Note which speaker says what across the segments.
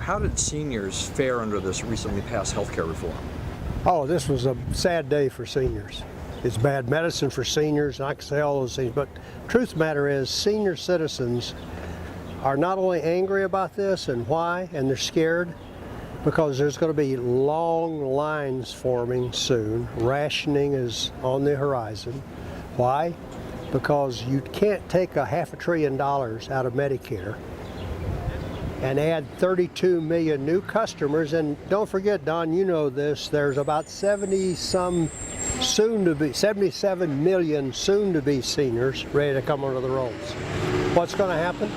Speaker 1: how did seniors fare under this recently passed health care reform?
Speaker 2: Oh, this was a sad day for seniors. It's bad medicine for seniors, and I can say all those things, but truth of the matter is senior citizens are not only angry about this and why, and they're scared, because there's going to be long lines forming soon. Rationing is on the horizon. Why? Because you can't take $500 billion out of Medicare and add 32 million new customers. And don't forget, Don, you know this, there's about 77 million soon-to-be seniors ready to come under the rolls. What's going to happen?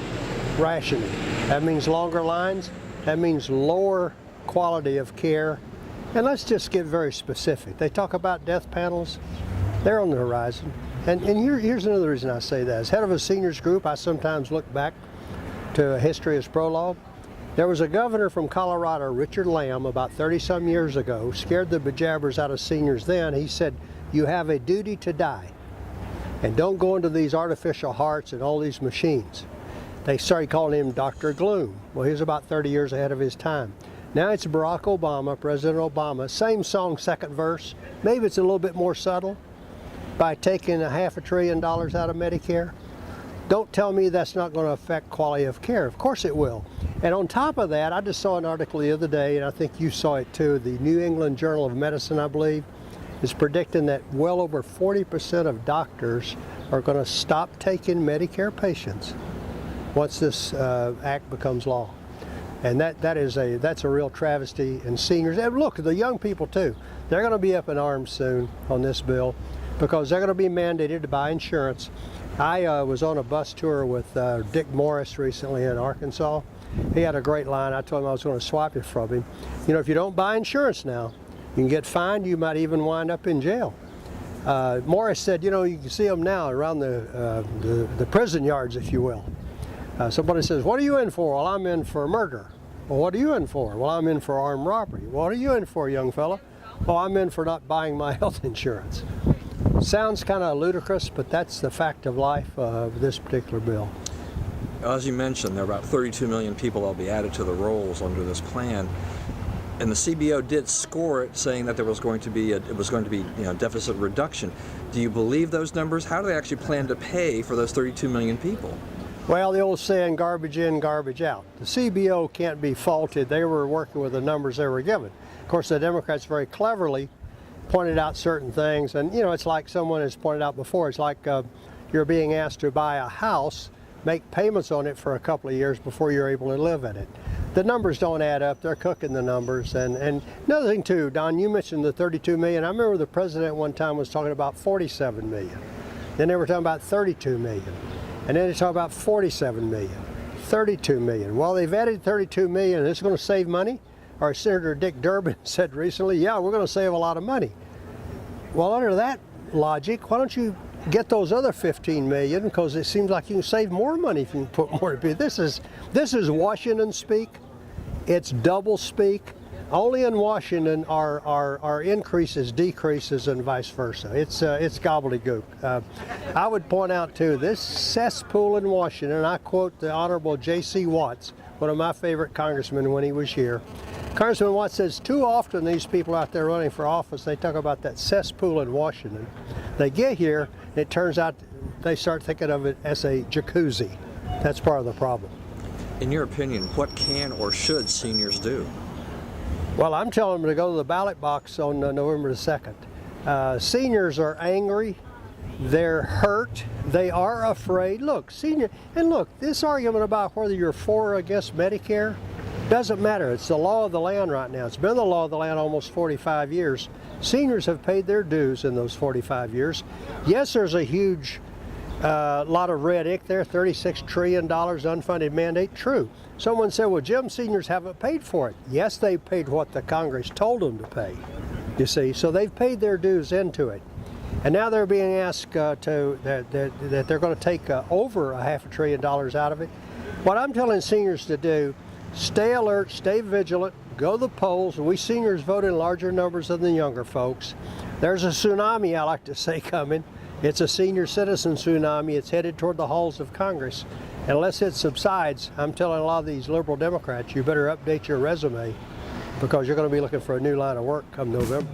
Speaker 2: Rationing. That means longer lines. That means lower quality of care. And let's just get very specific. They talk about death panels. They're on the horizon. And here's another reason I say that. As head of a seniors group, I sometimes look back to history as prologue. There was a governor from Colorado, Richard Lamb, about 30-some years ago, scared the bejabbers out of seniors then. He said, you have a duty to die. And don't go into these artificial hearts and all these machines. They started calling him Dr. Gloom. Well, he was about 30 years ahead of his time. Now it's Barack Obama, President Obama, same song, second verse. Maybe it's a little bit more subtle by taking $500 billion out of Medicare. Don't tell me that's not going to affect quality of care. Of course it will. And on top of that, I just saw an article the other day, and I think you saw it too, the New England Journal of Medicine, I believe, is predicting that well over 40% of doctors are going to stop taking Medicare patients once this act becomes law. And that's a real travesty in seniors. And look, the young people too, they're going to be up in arms soon on this bill because they're going to be mandated to buy insurance. I was on a bus tour with Dick Morris recently in Arkansas. He had a great line. I told him I was going to swap it from him. You know, if you don't buy insurance now, you can get fined. You might even wind up in jail. Morris said, you know, you can see them now around the prison yards, if you will. Somebody says, what are you in for? Well, I'm in for murder. Well, what are you in for? Well, I'm in for armed robbery. What are you in for, young fella? Well, I'm in for not buying my health insurance. Sounds kind of ludicrous, but that's the fact of life of this particular bill.
Speaker 1: As you mentioned, there are about 32 million people that will be added to the rolls under this plan. And the CBO did score it, saying that there was going to be deficit reduction. Do you believe those numbers? How do they actually plan to pay for those 32 million people?
Speaker 2: Well, the old saying, garbage in, garbage out. The CBO can't be faulted. They were working with the numbers they were given. Of course, the Democrats very cleverly pointed out certain things. And, you know, it's like someone has pointed out before. It's like you're being asked to buy a house, make payments on it for a couple of years before you're able to live in it. The numbers don't add up. They're cooking the numbers. And another thing, too, Don, you mentioned the 32 million. I remember the president one time was talking about 47 million. Then they were talking about 32 million. And then they talk about 47 million, 32 million. Well, they've added 32 million, and it's going to save money? Our Senator Dick Durbin said recently, yeah, we're going to save a lot of money. Well, under that logic, why don't you get those other 15 million? Because it seems like you can save more money if you can put more to people. This is Washington speak. It's double speak. Only in Washington are increases, decreases, and vice versa. It's gobbledygook. I would point out, too, this cesspool in Washington, I quote the Honorable J.C. Watts, one of my favorite congressmen when he was here. Congressman Watts says, too often these people out there running for office, they talk about that cesspool in Washington. They get here, and it turns out they start thinking of it as a jacuzzi. That's part of the problem.
Speaker 1: In your opinion, what can or should seniors do?
Speaker 2: Well, I'm telling them to go to the ballot box on November the 2nd. Seniors are angry. They're hurt. They are afraid. Look, this argument about whether you're for or against Medicare doesn't matter. It's the law of the land right now. It's been the law of the land almost 45 years. Seniors have paid their dues in those 45 years. Yes, there's a huge lot of red ink there, $36 trillion unfunded mandate. True. Someone said, well, Jim, seniors haven't paid for it. Yes, they paid what the Congress told them to pay, you see. So they've paid their dues into it. And now they're being asked that they're going to take over $500 billion out of it. What I'm telling seniors to do, stay alert, stay vigilant, go to the polls. We seniors vote in larger numbers than the younger folks. There's a tsunami, I like to say, coming. It's a senior citizen tsunami. It's headed toward the halls of Congress. Unless it subsides, I'm telling a lot of these liberal Democrats, you better update your resume because you're going to be looking for a new line of work come November.